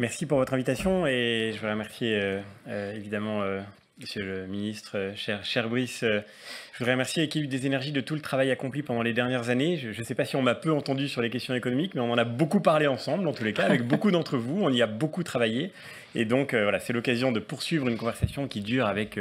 Merci pour votre invitation et je voudrais remercier évidemment Monsieur le ministre, cher Brice. Je voudrais remercier l'équipe des énergies de tout le travail accompli pendant les dernières années. Je ne sais pas si on m'a peu entendu sur les questions économiques, mais on en a beaucoup parlé ensemble, en tous les cas, avec beaucoup d'entre vous. On y a beaucoup travaillé. Et donc, voilà, c'est l'occasion de poursuivre une conversation qui dure avec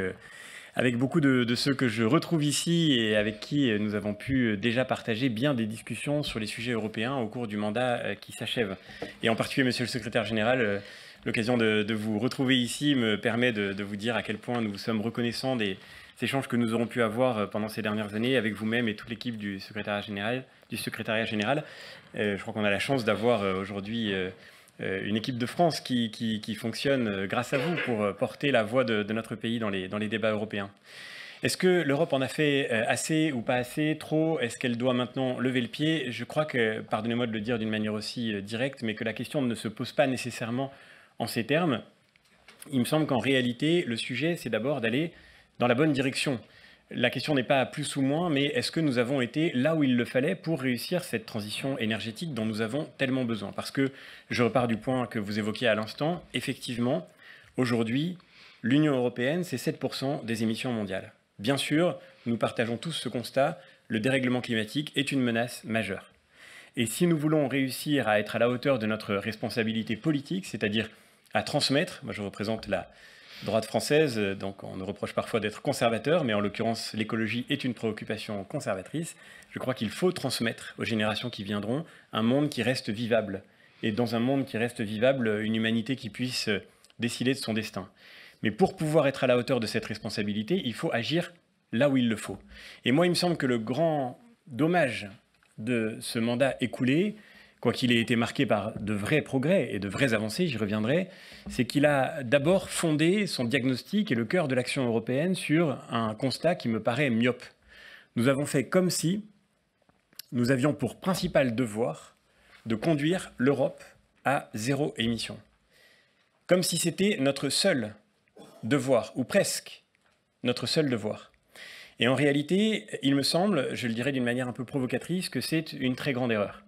beaucoup de ceux que je retrouve ici et avec qui nous avons pu déjà partager bien des discussions sur les sujets européens au cours du mandat qui s'achève. Et en particulier, Monsieur le Secrétaire Général, l'occasion de vous retrouver ici me permet de vous dire à quel point nous sommes reconnaissants des échanges que nous aurons pu avoir pendant ces dernières années avec vous-même et toute l'équipe du secrétariat général. Je crois qu'on a la chance d'avoir aujourd'hui une équipe de France qui fonctionne grâce à vous pour porter la voix de notre pays dans les débats européens. Est-ce que l'Europe en a fait assez ou pas assez, trop? Est-ce qu'elle doit maintenant lever le pied? Je crois que, pardonnez-moi de le dire d'une manière aussi directe, mais que la question ne se pose pas nécessairement en ces termes. Il me semble qu'en réalité, le sujet, c'est d'abord d'aller dans la bonne direction. La question n'est pas plus ou moins, mais est-ce que nous avons été là où il le fallait pour réussir cette transition énergétique dont nous avons tellement besoin? Parce que je repars du point que vous évoquiez à l'instant, effectivement, aujourd'hui, l'Union européenne, c'est 7% des émissions mondiales. Bien sûr, nous partageons tous ce constat, le dérèglement climatique est une menace majeure. Et si nous voulons réussir à être à la hauteur de notre responsabilité politique, c'est-à-dire à transmettre, moi je représente la droite française, donc on nous reproche parfois d'être conservateur, mais en l'occurrence l'écologie est une préoccupation conservatrice, je crois qu'il faut transmettre aux générations qui viendront un monde qui reste vivable. Et dans un monde qui reste vivable, une humanité qui puisse décider de son destin. Mais pour pouvoir être à la hauteur de cette responsabilité, il faut agir là où il le faut. Et moi, il me semble que le grand dommage de ce mandat écoulé, quoiqu'il ait été marqué par de vrais progrès et de vraies avancées, j'y reviendrai, c'est qu'il a d'abord fondé son diagnostic et le cœur de l'action européenne sur un constat qui me paraît myope. Nous avons fait comme si nous avions pour principal devoir de conduire l'Europe à zéro émission. Comme si c'était notre seul devoir, ou presque notre seul devoir. Et en réalité, il me semble, je le dirais d'une manière un peu provocatrice, que c'est une très grande erreur.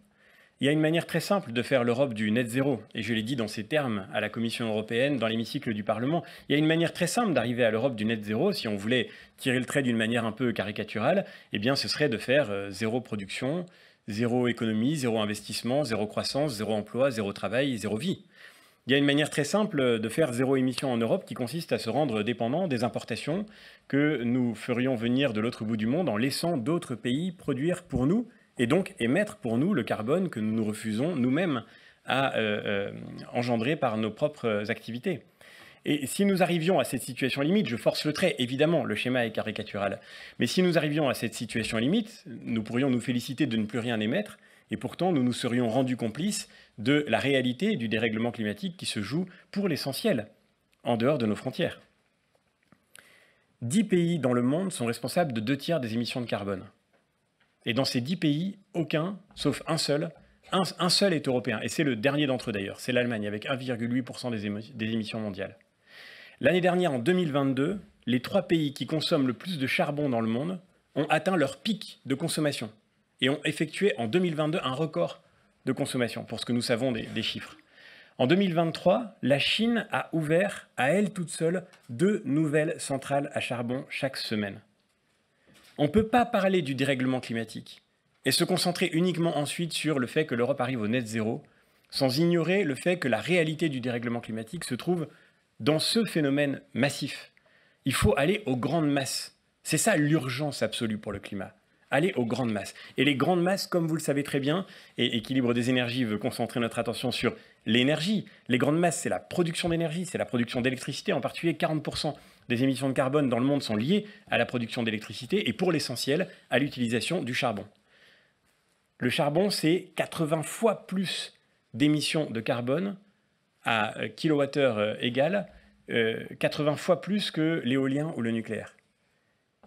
Il y a une manière très simple de faire l'Europe du net zéro, et je l'ai dit dans ces termes à la Commission européenne, dans l'hémicycle du Parlement. Il y a une manière très simple d'arriver à l'Europe du net zéro, si on voulait tirer le trait d'une manière un peu caricaturale, eh bien ce serait de faire zéro production, zéro économie, zéro investissement, zéro croissance, zéro emploi, zéro travail, zéro vie. Il y a une manière très simple de faire zéro émission en Europe qui consiste à se rendre dépendant des importations que nous ferions venir de l'autre bout du monde en laissant d'autres pays produire pour nous et donc émettre pour nous le carbone que nous nous refusons nous-mêmes à engendrer par nos propres activités. Et si nous arrivions à cette situation limite, je force le trait, évidemment, le schéma est caricatural, mais si nous arrivions à cette situation limite, nous pourrions nous féliciter de ne plus rien émettre, et pourtant nous nous serions rendus complices de la réalité du dérèglement climatique qui se joue pour l'essentiel en dehors de nos frontières. 10 pays dans le monde sont responsables de 2/3 des émissions de carbone. Et dans ces 10 pays, aucun, sauf un seul est européen. Et c'est le dernier d'entre eux d'ailleurs, c'est l'Allemagne, avec 1,8% des émissions mondiales. L'année dernière, en 2022, les 3 pays qui consomment le plus de charbon dans le monde ont atteint leur pic de consommation et ont effectué en 2022 un record de consommation, pour ce que nous savons des chiffres. En 2023, la Chine a ouvert à elle toute seule 2 nouvelles centrales à charbon chaque semaine. On ne peut pas parler du dérèglement climatique et se concentrer uniquement ensuite sur le fait que l'Europe arrive au net zéro, sans ignorer le fait que la réalité du dérèglement climatique se trouve dans ce phénomène massif. Il faut aller aux grandes masses. C'est ça l'urgence absolue pour le climat. Aller aux grandes masses. Et les grandes masses, comme vous le savez très bien, et Équilibre des énergies veut concentrer notre attention sur l'énergie. Les grandes masses, c'est la production d'énergie, c'est la production d'électricité. En particulier, 40% des émissions de carbone dans le monde sont liées à la production d'électricité et pour l'essentiel, à l'utilisation du charbon. Le charbon, c'est 80 fois plus d'émissions de carbone à kilowattheure égal, 80 fois plus que l'éolien ou le nucléaire.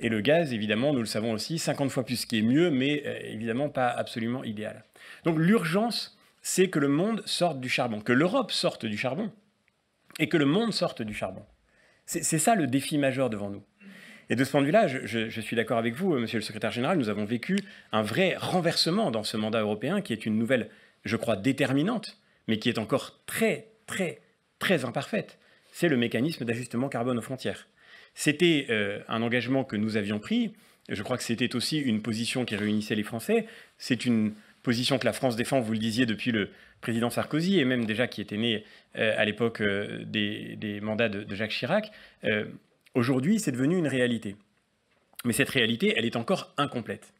Et le gaz, évidemment, nous le savons aussi, 50 fois plus, ce qui est mieux, mais évidemment pas absolument idéal. Donc l'urgence, c'est que le monde sorte du charbon, que l'Europe sorte du charbon, et que le monde sorte du charbon. C'est ça le défi majeur devant nous. Et de ce point de vue-là, je suis d'accord avec vous, monsieur le secrétaire général, nous avons vécu un vrai renversement dans ce mandat européen, qui est une nouvelle, je crois, déterminante, mais qui est encore très, très très imparfaite. C'est le mécanisme d'ajustement carbone aux frontières. C'était un engagement que nous avions pris. Je crois que c'était aussi une position qui réunissait les Français. C'est une position que la France défend, vous le disiez, depuis le président Sarkozy, et même déjà qui était né à l'époque des mandats de Jacques Chirac. Aujourd'hui, c'est devenu une réalité. Mais cette réalité, elle est encore incomplète.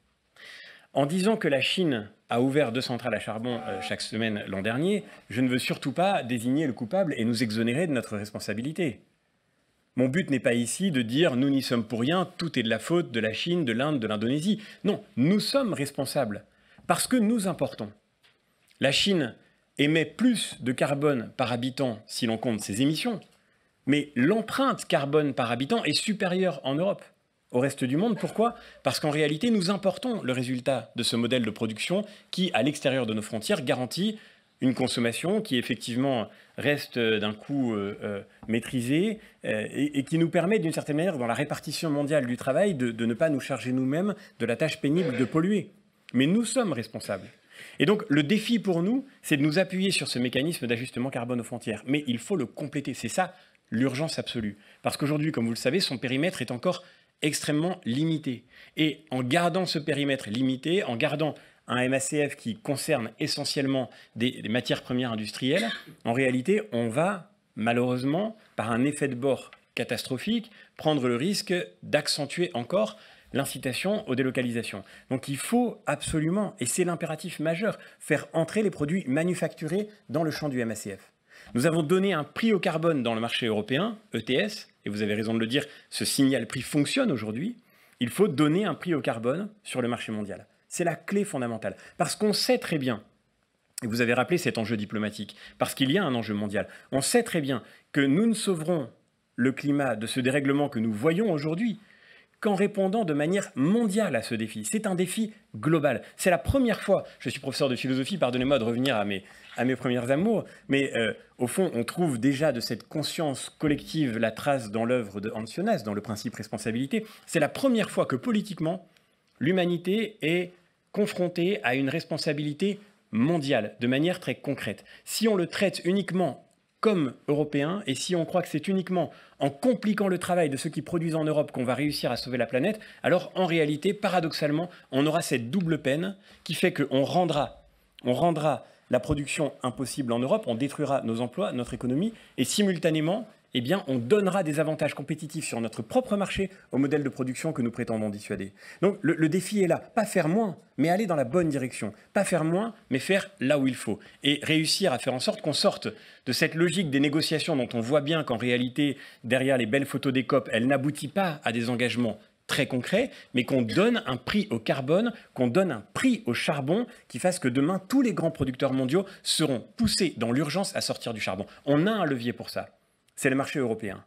En disant que la Chine a ouvert 2 centrales à charbon chaque semaine l'an dernier, je ne veux surtout pas désigner le coupable et nous exonérer de notre responsabilité. Mon but n'est pas ici de dire « nous n'y sommes pour rien, tout est de la faute de la Chine, de l'Inde, de l'Indonésie ». Non, nous sommes responsables parce que nous importons. La Chine émet plus de carbone par habitant si l'on compte ses émissions, mais l'empreinte carbone par habitant est supérieure en Europe au reste du monde. Pourquoi? Parce qu'en réalité, nous importons le résultat de ce modèle de production qui, à l'extérieur de nos frontières, garantit une consommation qui, effectivement, reste d'un coût maîtrisé et qui nous permet, d'une certaine manière, dans la répartition mondiale du travail, de ne pas nous charger nous-mêmes de la tâche pénible de polluer. Mais nous sommes responsables. Et donc, le défi pour nous, c'est de nous appuyer sur ce mécanisme d'ajustement carbone aux frontières. Mais il faut le compléter. C'est ça, l'urgence absolue. Parce qu'aujourd'hui, comme vous le savez, son périmètre est encore extrêmement limité. Et en gardant ce périmètre limité, en gardant un MACF qui concerne essentiellement des matières premières industrielles, en réalité, on va malheureusement, par un effet de bord catastrophique, prendre le risque d'accentuer encore l'incitation aux délocalisations. Donc il faut absolument, et c'est l'impératif majeur, faire entrer les produits manufacturés dans le champ du MACF. Nous avons donné un prix au carbone dans le marché européen, ETS, et vous avez raison de le dire, ce signal prix fonctionne aujourd'hui. Il faut donner un prix au carbone sur le marché mondial. C'est la clé fondamentale. Parce qu'on sait très bien, et vous avez rappelé cet enjeu diplomatique, parce qu'il y a un enjeu mondial, on sait très bien que nous ne sauverons le climat de ce dérèglement que nous voyons aujourd'hui qu'en répondant de manière mondiale à ce défi. C'est un défi global. C'est la première fois, je suis professeur de philosophie, pardonnez-moi de revenir à mes premières amours, mais au fond, on trouve déjà de cette conscience collective la trace dans l'œuvre de Hans Jonas, dans le principe responsabilité. C'est la première fois que politiquement, l'humanité est confrontée à une responsabilité mondiale, de manière très concrète. Si on le traite uniquement comme Européens, et si on croit que c'est uniquement en compliquant le travail de ceux qui produisent en Europe qu'on va réussir à sauver la planète, alors en réalité, paradoxalement, on aura cette double peine qui fait qu'on rendra la production impossible en Europe, on détruira nos emplois, notre économie, et simultanément, eh bien, on donnera des avantages compétitifs sur notre propre marché au modèle de production que nous prétendons dissuader. Donc le défi est là, pas faire moins, mais aller dans la bonne direction. Pas faire moins, mais faire là où il faut. Et réussir à faire en sorte qu'on sorte de cette logique des négociations dont on voit bien qu'en réalité, derrière les belles photos des COP, elle n'aboutit pas à des engagements très concrets, mais qu'on donne un prix au carbone, qu'on donne un prix au charbon qui fasse que demain, tous les grands producteurs mondiaux seront poussés dans l'urgence à sortir du charbon. On a un levier pour ça. C'est le marché européen,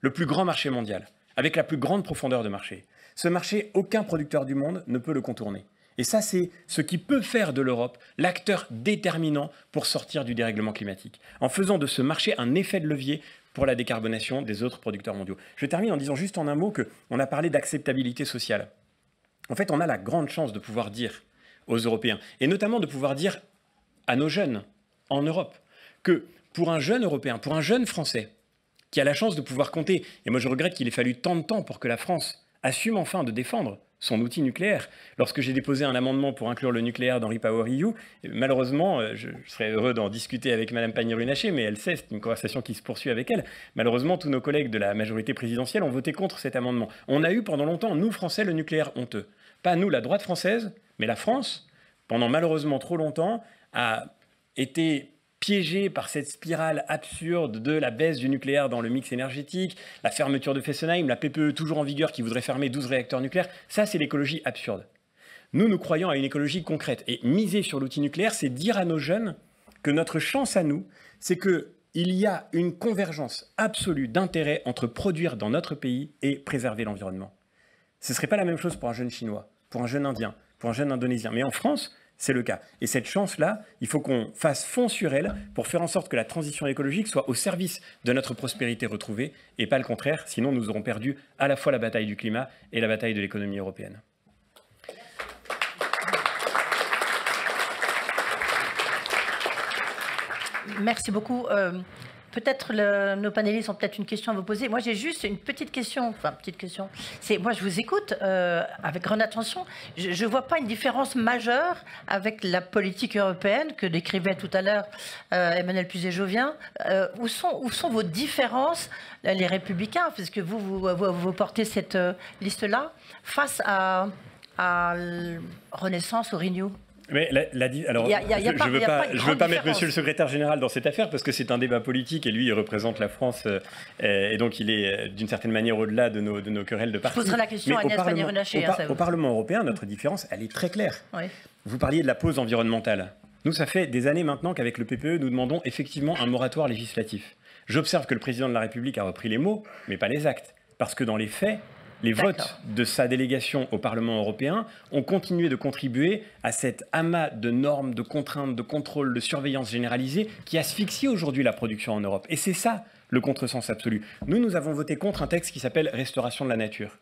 le plus grand marché mondial, avec la plus grande profondeur de marché. Ce marché, aucun producteur du monde ne peut le contourner. Et ça, c'est ce qui peut faire de l'Europe l'acteur déterminant pour sortir du dérèglement climatique, en faisant de ce marché un effet de levier pour la décarbonation des autres producteurs mondiaux. Je termine en disant juste en un mot qu'on a parlé d'acceptabilité sociale. En fait, on a la grande chance de pouvoir dire aux Européens, et notamment de pouvoir dire à nos jeunes en Europe, que pour un jeune Européen, pour un jeune Français, qui a la chance de pouvoir compter, et moi je regrette qu'il ait fallu tant de temps pour que la France assume enfin de défendre son outil nucléaire. Lorsque j'ai déposé un amendement pour inclure le nucléaire dans REPowerEU, malheureusement, je serais heureux d'en discuter avec Mme Pannier-Runacher, mais elle sait, c'est une conversation qui se poursuit avec elle. Malheureusement, tous nos collègues de la majorité présidentielle ont voté contre cet amendement. On a eu pendant longtemps, nous Français, le nucléaire honteux. Pas nous, la droite française, mais la France, pendant malheureusement trop longtemps, a été piégé par cette spirale absurde de la baisse du nucléaire dans le mix énergétique, la fermeture de Fessenheim, la PPE toujours en vigueur qui voudrait fermer 12 réacteurs nucléaires. Ça, c'est l'écologie absurde. Nous croyons à une écologie concrète. Et miser sur l'outil nucléaire, c'est dire à nos jeunes que notre chance à nous, c'est qu'il y a une convergence absolue d'intérêts entre produire dans notre pays et préserver l'environnement. Ce ne serait pas la même chose pour un jeune Chinois, pour un jeune Indien, pour un jeune Indonésien. Mais en France, c'est le cas. Et cette chance-là, il faut qu'on fasse fond sur elle pour faire en sorte que la transition écologique soit au service de notre prospérité retrouvée et pas le contraire, sinon nous aurons perdu à la fois la bataille du climat et la bataille de l'économie européenne. Merci beaucoup. peut-être nos panélistes ont peut-être une question à vous poser. Moi, j'ai juste une petite question. Enfin, petite question. Moi, je vous écoute avec grande attention. Je ne vois pas une différence majeure avec la politique européenne que décrivait tout à l'heure Emmanuel Puget-Jovien. Où sont vos différences, les Républicains, parce que vous portez cette liste-là, face à Renaissance ou Renew? Mais alors, je ne veux pas mettre Monsieur le secrétaire général dans cette affaire parce que c'est un débat politique et lui, il représente la France et donc il est d'une certaine manière au-delà de nos querelles de parti. Je poserai la question à Agnès Pannier-Runacher. Au Parlement européen, notre différence, elle est très claire. Oui. Vous parliez de la pause environnementale. Nous, ça fait des années maintenant qu'avec le PPE, nous demandons effectivement un moratoire législatif. J'observe que le président de la République a repris les mots, mais pas les actes. Parce que dans les faits, les votes de sa délégation au Parlement européen ont continué de contribuer à cet amas de normes, de contraintes, de contrôles, de surveillance généralisée qui asphyxie aujourd'hui la production en Europe. Et c'est ça le contresens absolu. Nous avons voté contre un texte qui s'appelle « Restauration de la nature ».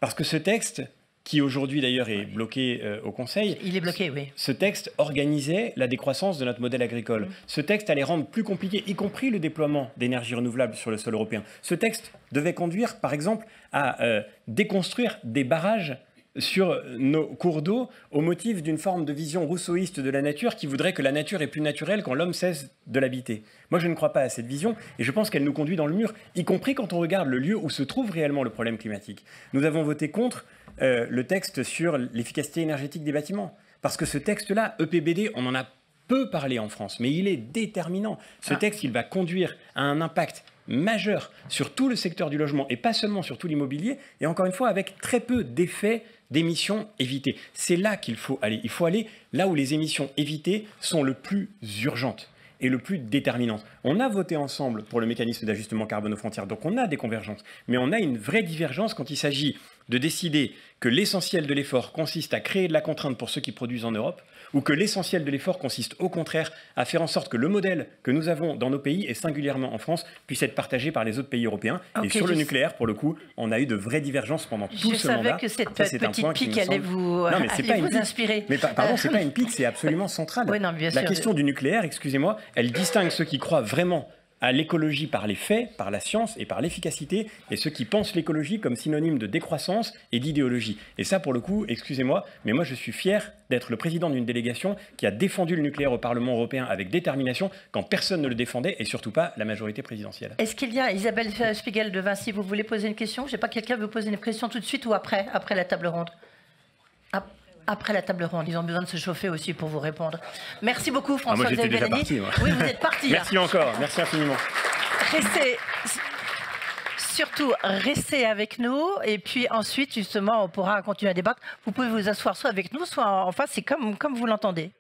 Parce que ce texte, qui aujourd'hui d'ailleurs est bloqué au Conseil. Il est bloqué, oui. Ce texte organisait la décroissance de notre modèle agricole. Ce texte allait rendre plus compliqué, y compris le déploiement d'énergie renouvelable sur le sol européen. Ce texte devait conduire, par exemple, à déconstruire des barrages sur nos cours d'eau au motif d'une forme de vision rousseauiste de la nature qui voudrait que la nature est plus naturelle quand l'homme cesse de l'habiter. Moi, je ne crois pas à cette vision et je pense qu'elle nous conduit dans le mur, y compris quand on regarde le lieu où se trouve réellement le problème climatique. Nous avons voté contre le texte sur l'efficacité énergétique des bâtiments. Parce que ce texte-là, EPBD, on en a peu parlé en France, mais il est déterminant. Ce texte, il va conduire à un impact majeur sur tout le secteur du logement et pas seulement sur tout l'immobilier, et encore une fois avec très peu d'effets d'émissions évitées. C'est là qu'il faut aller. Il faut aller là où les émissions évitées sont le plus urgentes et le plus déterminantes. On a voté ensemble pour le mécanisme d'ajustement carbone aux frontières, donc on a des convergences, mais on a une vraie divergence quand il s'agit de décider que l'essentiel de l'effort consiste à créer de la contrainte pour ceux qui produisent en Europe, ou que l'essentiel de l'effort consiste au contraire à faire en sorte que le modèle que nous avons dans nos pays, et singulièrement en France, puisse être partagé par les autres pays européens. Et sur le nucléaire, pour le coup, on a eu de vraies divergences pendant tout ce mandat. Je savais que cette petite pique allait vous inspirer. Mais pardon, c'est pas une pique, c'est absolument central. Oui, non, bien sûr. La question du nucléaire, excusez-moi, elle distingue ceux qui croient vraiment à l'écologie par les faits, par la science et par l'efficacité, et ceux qui pensent l'écologie comme synonyme de décroissance et d'idéologie. Et ça, pour le coup, excusez-moi, mais moi je suis fier d'être le président d'une délégation qui a défendu le nucléaire au Parlement européen avec détermination quand personne ne le défendait, et surtout pas la majorité présidentielle. Est-ce qu'il y a, Isabelle Spiegel de Vinci, vous voulez poser une question? Je ne sais pas, quelqu'un veut poser une question tout de suite ou après la table ronde? Après la table ronde, ils ont besoin de se chauffer aussi pour vous répondre. Merci beaucoup, François-Xavier Bellamy. Oui, vous êtes parti. Merci encore, merci infiniment. Restez avec nous et puis ensuite, justement, on pourra continuer à débattre. Vous pouvez vous asseoir soit avec nous, soit en face, c'est comme vous l'entendez.